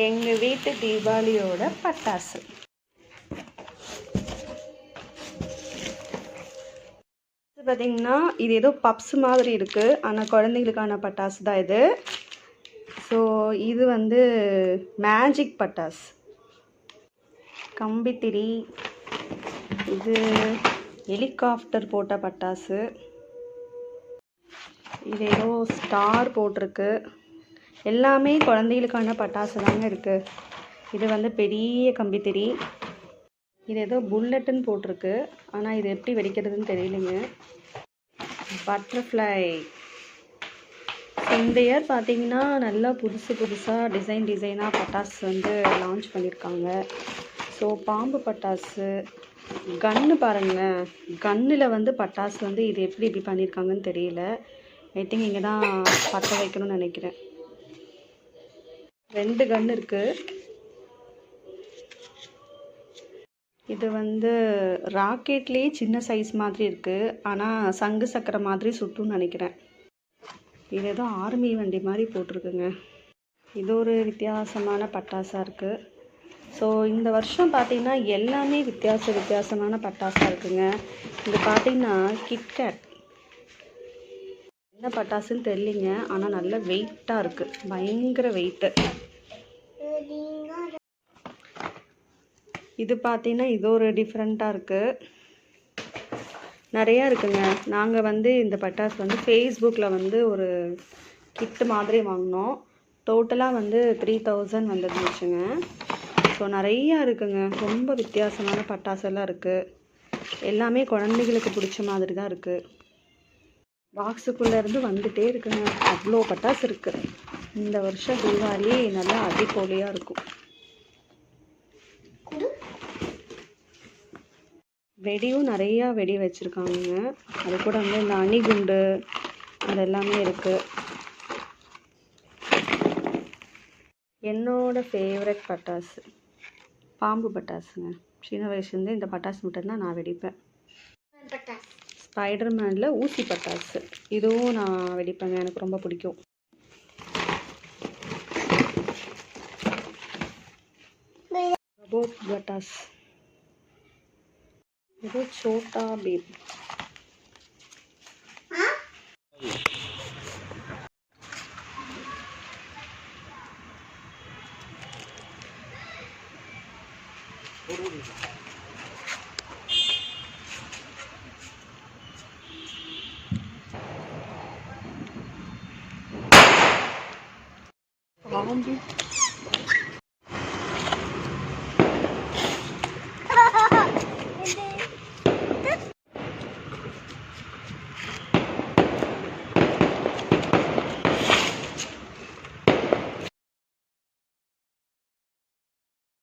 எங்கள் வீட்டு தீபாவளியோட பட்டாசு. பார்த்தீங்கன்னா இது ஏதோ பப்ஸ் மாதிரி இருக்குது, ஆனால் குழந்தைங்களுக்கான பட்டாசு தான் இது. ஸோ இது வந்து மேஜிக் பட்டாசு, கம்பித்திரி. இது ஹெலிகாப்டர் போட்ட பட்டாசு. இது ஏதோ ஸ்டார் போட்டிருக்கு. எல்லாமே குழந்தைகளுக்கான பட்டாசு தாங்க இருக்குது. இது வந்து பெரிய கம்பித்திரி. இது ஏதோ புல்லட்டுன்னு போட்டிருக்கு, ஆனால் இது எப்படி வெடிக்கிறதுன்னு தெரியலைங்க. பட்டர்ஃப்ளை. இந்த இயர் பார்த்தீங்கன்னா நல்லா புதுசாக டிசைனாக பட்டாசு வந்து லான்ச் பண்ணியிருக்காங்க. ஸோ பாம்பு பட்டாசு, கன்று பாருங்களேன். கன்னில் வந்து பட்டாசு வந்து இது எப்படி பண்ணியிருக்காங்கன்னு தெரியல. ஐ திங்க் இங்கே தான் பற்ற வைக்கணும்னு நினைக்கிறேன். 2 கன்று இருக்குது. இது வந்து ராக்கெட்லேயே சின்ன சைஸ் மாதிரி இருக்குது, ஆனால் சங்கு சக்கரை மாதிரி சுட்டுன்னு நினைக்கிறேன். இது ஏதோ ஆர்மி வண்டி மாதிரி போட்டிருக்குங்க. இது ஒரு வித்தியாசமான பட்டாசாக இருக்குது. ஸோ இந்த வருஷம் பார்த்திங்கன்னா எல்லாமே வித்தியாசமான பட்டாசாக இருக்குங்க. இது பார்த்திங்கன்னா கிட்கேட். என்ன பட்டாசுன்னு தெரியலிங்க, ஆனால் நல்ல வெயிட்டாக இருக்குது, பயங்கர வெயிட்டு. இது பார்த்தீங்கன்னா இது ஒரு டிஃப்ரெண்ட்டாக இருக்குது, நிறையா இருக்குங்க. நாங்கள் வந்து இந்த பட்டாசு வந்து ஃபேஸ்புக்கில் வந்து ஒரு கிட்டு மாதிரி வாங்கினோம். டோட்டலாக வந்து 3000 வந்துருந்துச்சுங்க. ஸோ நிறையா இருக்குங்க, ரொம்ப வித்தியாசமான பட்டாசெல்லாம் இருக்குது. எல்லாமே குழந்தைகளுக்கு பிடிச்ச மாதிரி தான் இருக்குது. பாக்ஸுக்குள்ளேருந்து வந்துகிட்டே இருக்குங்க, அவ்வளோ பட்டாசு இருக்குது. இந்த வருஷம் தீபாவளி நல்லா அடிப்பொலியாக இருக்கும். வெடியும் நிறையா வெடி வச்சுருக்காங்க. அது கூட வந்து இந்த அணிகுண்டு அது எல்லாமே இருக்குது. என்னோட ஃபேவரட் பட்டாசு பாம்பு பட்டாசுங்க. சின்ன வயசுலேருந்து இந்த பட்டாசு மட்டும்தான் நான் வெடிப்பேன். ஸ்பைடர்மேனில் ஊசி பட்டாசு, இதுவும் நான் வெடிப்பேங்க, எனக்கு ரொம்ப பிடிக்கும். ரோபோட் பட்டாஸ், இது சோட்டா பீம். பாம்பு